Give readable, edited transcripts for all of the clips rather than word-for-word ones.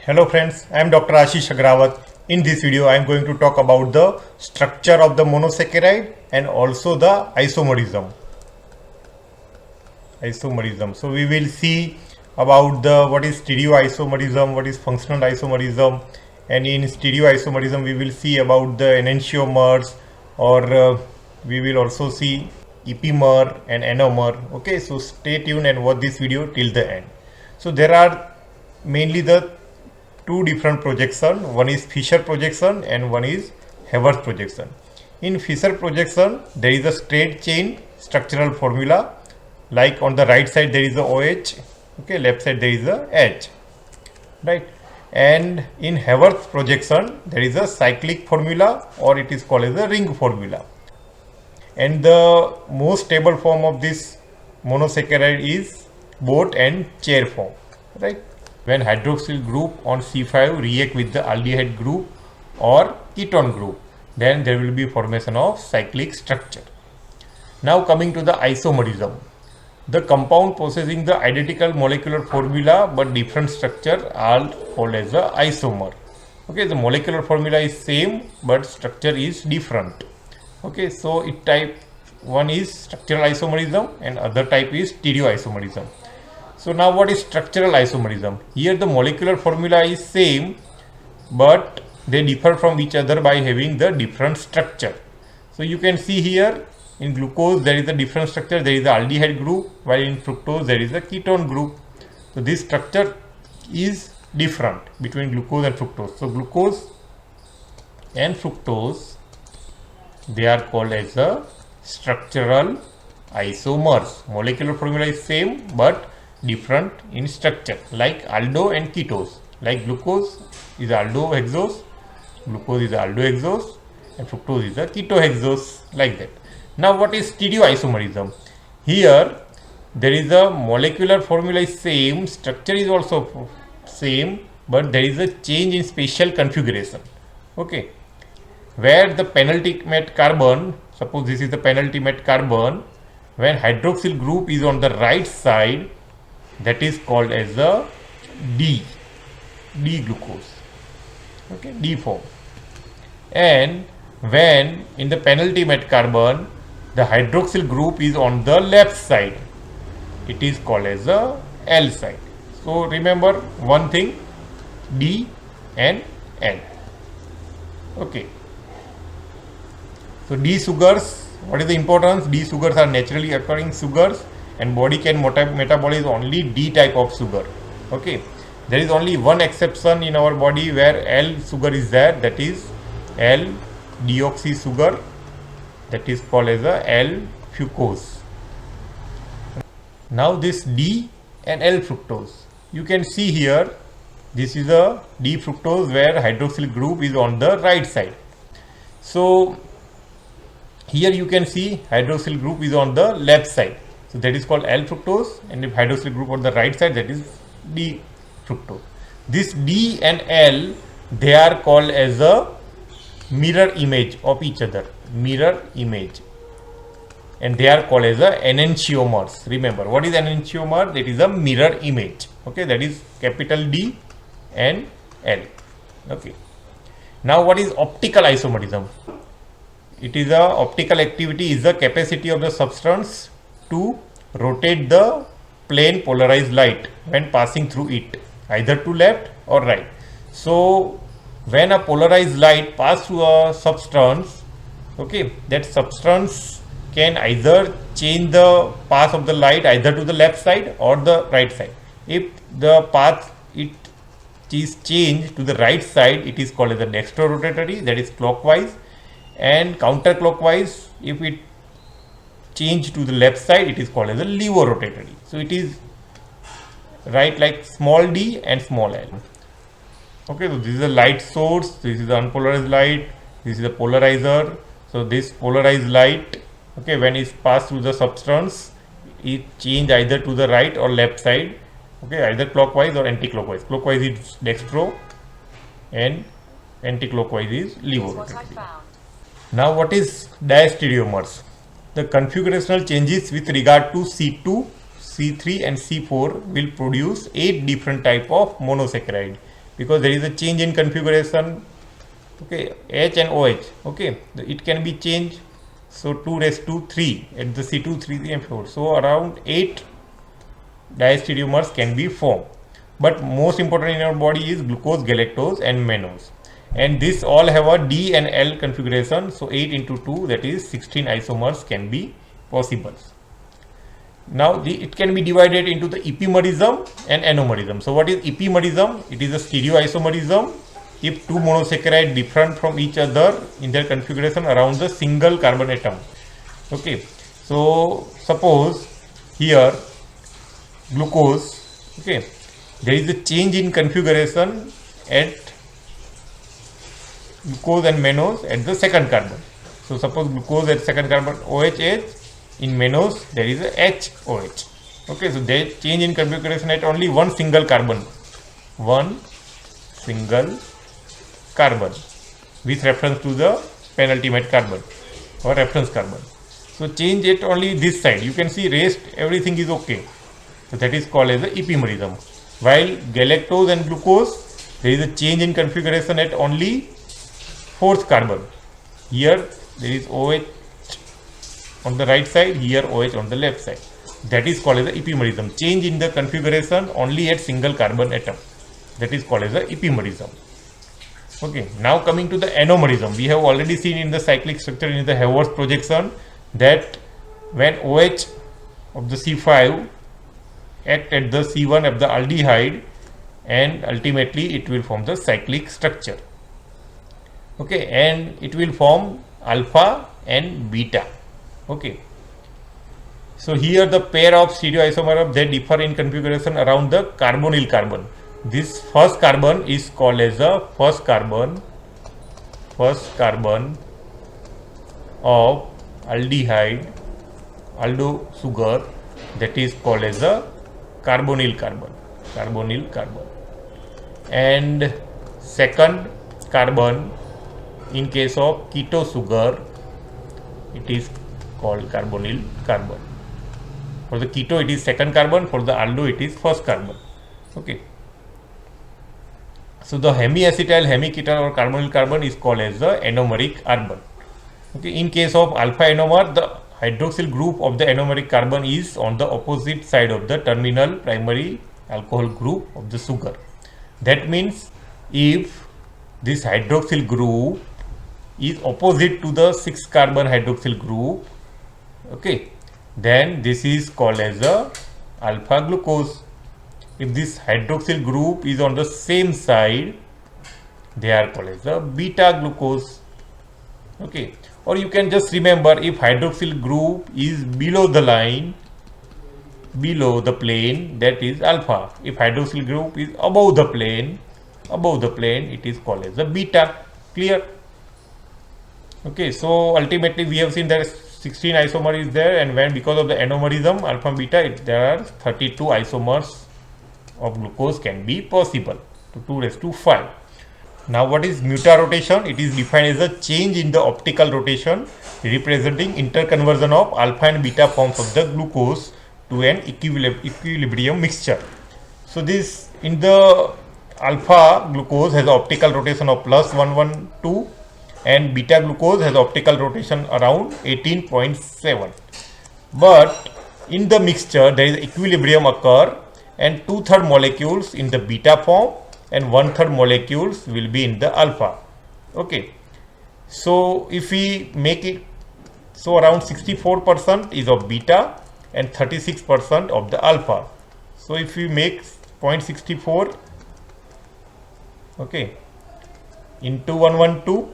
Hello friends, I am Dr. Ashish Agrawat. In this video, I am going to talk about the structure of the monosaccharide and also the isomerism. So we will see about the what is stereoisomerism, what is functional isomerism, and in stereoisomerism we will see about the enantiomers, or we will also see epimer and anomer. Okay, so stay tuned and watch this video till the end. So there are mainly the two different projection. One is Fischer projection and one is Haworth projection. In Fischer projection, there is a straight chain structural formula. Like on the right side there is a OH, okay, left side there is a H, right? And in Haworth projection there is a cyclic formula, or it is called as a ring formula. And the most stable form of this monosaccharide is boat and chair form, right? When hydroxyl group on C5 react with the aldehyde group or ketone group, then there will be formation of cyclic structure. Now coming to the isomerism. The compound possessing the identical molecular formula but different structure are called as the isomer. Okay, the molecular formula is same but structure is different. Okay, so it type one is structural isomerism and other type is stereoisomerism. So now what is structural isomerism? Here the molecular formula is same but they differ from each other by having the different structure. So you can see here in glucose there is a different structure, there is the aldehyde group, while in fructose there is a ketone group. So this structure is different between glucose and fructose. So glucose and fructose, they are called as the structural isomers. Molecular formula is same but different in structure, like aldo and ketose. Like glucose is aldohexose, glucose is aldohexose, and fructose is a ketohexose, like that. Now what is stereoisomerism? Here there is a molecular formula is same, structure is also same, but there is a change in spatial configuration. Okay, where the penultimate carbon, suppose this is the penultimate carbon, when hydroxyl group is on the right side, that is called as the D glucose, okay, D form. And when in the penultimate carbon the hydroxyl group is on the left side, it is called as the L side. So remember one thing, D and L. Okay, so D sugars, what is the importance? D sugars are naturally occurring sugars and body can metabolize only D type of sugar. Okay, there is only one exception in our body where L sugar is there, that is L deoxy sugar, that is called as a L fucose. Now this D and L fructose, you can see here, this is a D fructose where hydroxyl group is on the right side. So here you can see hydroxyl group is on the left side, so that is called L fructose, and if hydroxyl group on the right side, that is D fructose. This D and L, they are called as a mirror image of each other, mirror image, and they are called as a enantiomers. Remember what is enantiomer? That is a mirror image. Okay, that is capital D and L. Okay, now what is optical isomerism? It is a optical activity is the capacity of the substance to rotate the plane polarized light when passing through it, either to left or right. So when a polarized light passes through a substance, okay, that substance can either change the path of the light either to the left side or the right side. If the path it is changed to the right side, it is called as the dextrorotatory, that is clockwise, and counterclockwise, if it change to the left side, it is called as a levorotatory. So it is right, like small d and small l. Okay, so this is a light source, this is the unpolarized light, this is the polarizer. So this polarized light, okay, when it passed through the substance, it change either to the right or left side, okay, either clockwise or anti-clockwise. Clockwise is dextro and anti-clockwise is levorotatory. Now what is diastereomers? The configurational changes with regard to C2, C3 and C4 will produce 8 different type of monosaccharide. because there is a change in configuration. Okay, H and OH. Okay, it can be changed. So 2 raised to 3 at the C2, 3 and 4. So around 8 diastereomers can be formed. But most important in our body is glucose, galactose and mannose. And this all have a D and L configuration. So 8 into 2, that is 16 isomers can be possible. Now it can be divided into the epimerism and anomerism. So what is epimerism? It is a stereoisomerism if two monosaccharides different from each other in their configuration around the single carbon atom. Okay, so suppose here glucose, okay, there is a change in configuration at glucose and mannose at the second carbon. So suppose glucose at second carbon OH, in mannose there is a HOH. Okay, so there change in configuration at only one single carbon with reference to the penultimate carbon or reference carbon. So change it only this side. You can see rest everything is okay. So that is called as the epimerism. While galactose and glucose, there is a change in configuration at only fourth carbon. Here there is OH on the right side, here OH on the left side. That is called as the epimerism. Change in the configuration only at single carbon atom. That is called as the epimerism. Okay, now coming to the anomerism. We have already seen in the cyclic structure in the Haworth projection that when OH of the C5 act at the C1 of the aldehyde, and ultimately it will form the cyclic structure. Okay, and it will form alpha and beta. Okay, so here the pair of stereoisomers, they differ in configuration around the carbonyl carbon. This first carbon is called as the first carbon of aldehyde, aldo sugar, that is called as the carbonyl carbon, and second carbon in case of keto sugar, it is called carbonyl carbon. For the keto it is second carbon, for the aldo it is first carbon. Okay, so the hemiacetyl, hemiketal or carbonyl carbon is called as the anomeric carbon. Okay, in case of alpha anomer, the hydroxyl group of the anomeric carbon is on the opposite side of the terminal primary alcohol group of the sugar. That means if this hydroxyl group is opposite to the 6 carbon hydroxyl group, okay, then this is called as the alpha glucose. If this hydroxyl group is on the same side, they are called as the beta glucose. Okay, or you can just remember, if hydroxyl group is below the line, below the plane, that is alpha. If hydroxyl group is above the plane, it is called as the beta. Clear? Okay, so ultimately we have seen that 16 isomer is there, and when because of the anomerism alpha and beta, there are 32 isomers of glucose can be possible to 2 raised to 5. Now what is mutarotation? It is defined as a change in the optical rotation representing interconversion of alpha and beta forms of the glucose to an equilibrium mixture. So this in the alpha glucose has optical rotation of plus 112 and beta glucose has optical rotation around 18.7. But in the mixture there is equilibrium occur, and 2/3 molecules in the beta form and 1/3 molecules will be in the alpha. Okay, so if we make it, so around 64% is of beta and 36% of the alpha. So if we make 0.64, okay, into 112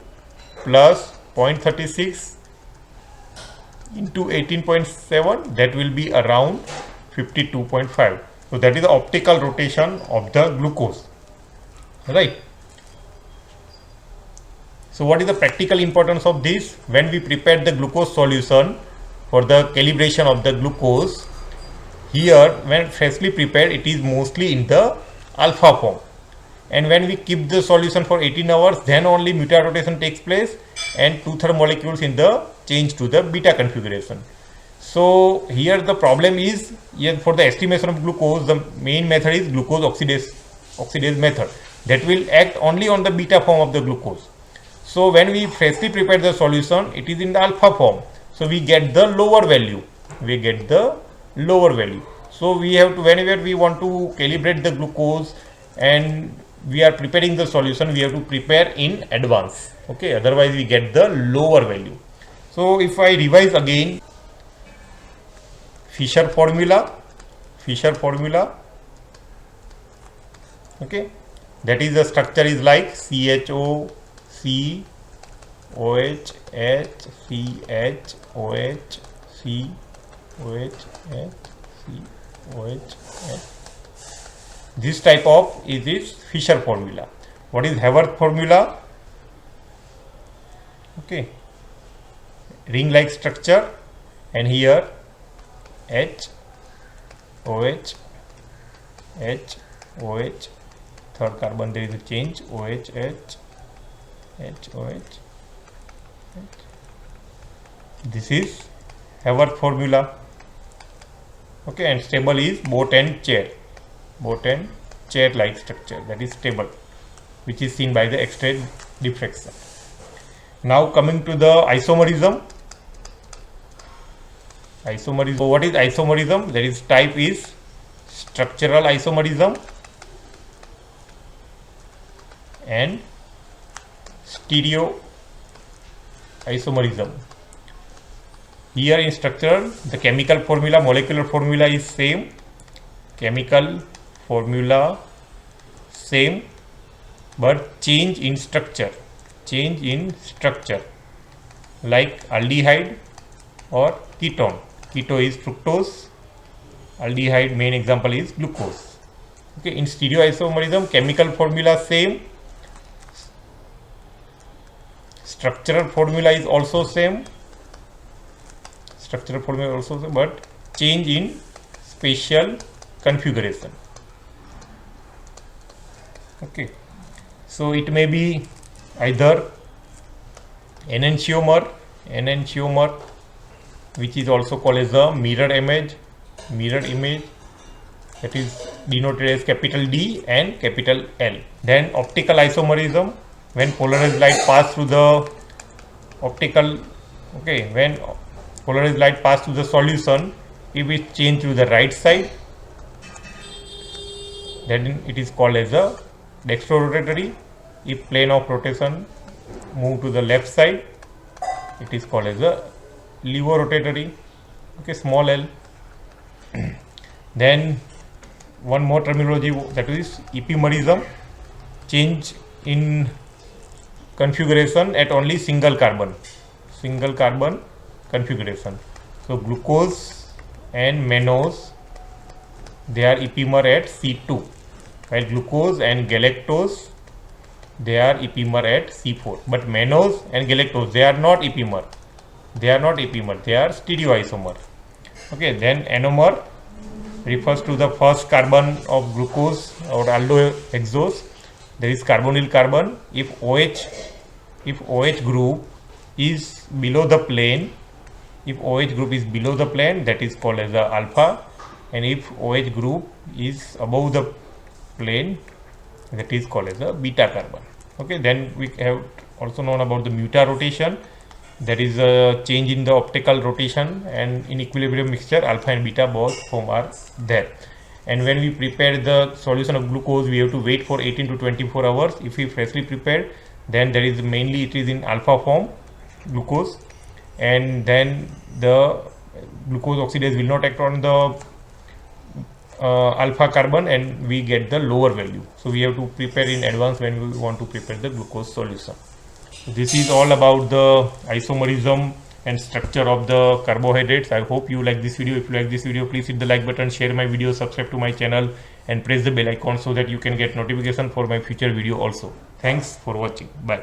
plus 0.36 into 18.7, that will be around 52.5. So that is the optical rotation of the glucose, right? So what is the practical importance of this? When we prepare the glucose solution for the calibration of the glucose, here when freshly prepared, it is mostly in the alpha form, and when we keep the solution for 18 hours, then only mutarotation takes place and 2/3 molecules in the change to the beta configuration. So here the problem is, here for the estimation of glucose, the main method is glucose oxidase method. that will act only on the beta form of the glucose. So when we freshly prepare the solution, it is in the alpha form. So we get the lower value. We get the lower value. So we have to, whenever we want to calibrate the glucose and we are preparing the solution, we have to prepare in advance. Okay, otherwise we get the lower value. So if I revise again, Fischer formula, okay, that is the structure is like CHO, C, OH, H, CH, OH, C, OH, H, C, OH, H. This type of is Fischer formula. What is Haworth formula? Okay, ring-like structure, and here H, OH, H, OH, third carbon there is a change, OH, H, H, OH, H. This is Haworth formula. Okay, and stable is boat and chair like structure, that is stable, which is seen by the X-ray diffraction. Now coming to the isomerism. What is isomerism? That is type is structural isomerism and stereo isomerism. Here in structure, the chemical formula, molecular formula is same. Chemical formula same, but change in structure. Like aldehyde or ketone. Keto is fructose. Aldehyde main example is glucose. Okay, in stereoisomerism, chemical formula same. Structural formula is also same. But change in spatial configuration. Okay, so it may be either enantiomer, which is also called as a mirror image, that is denoted as capital D and capital L. Then optical isomerism, when polarized light pass through the when polarized light pass through the solution, if it change to the right side, then it is called as a dextrorotatory. If plane of rotation move to the left side, it is called as a levorotatory. Okay, small l. Then one more terminology, that is epimerism, change in configuration at only single carbon configuration. So glucose and mannose, they are epimer at C2, while glucose and galactose, they are epimer at C4. But mannose and galactose, they are not epimer, they are stereoisomer. Okay, then anomer refers to the first carbon of glucose or aldohexose. There is carbonyl carbon. If OH group is below the plane, that is called as the alpha, and if OH group is above the plane, that is called as a beta carbon. Okay, then we have also known about the mutarotation. That is a change in the optical rotation, and in equilibrium mixture, alpha and beta both form are there. And when we prepare the solution of glucose, we have to wait for 18 to 24 hours. If we freshly prepared, then there is mainly it is in alpha form, glucose, and then the glucose oxidase will not act on the alpha carbon, and we get the lower value. So we have to prepare in advance when we want to prepare the glucose solution. This is all about the isomerism and structure of the carbohydrates. I hope you like this video. If you like this video, please hit the like button, share my video, subscribe to my channel, and press the bell icon so that you can get notification for my future video also. Thanks for watching. Bye.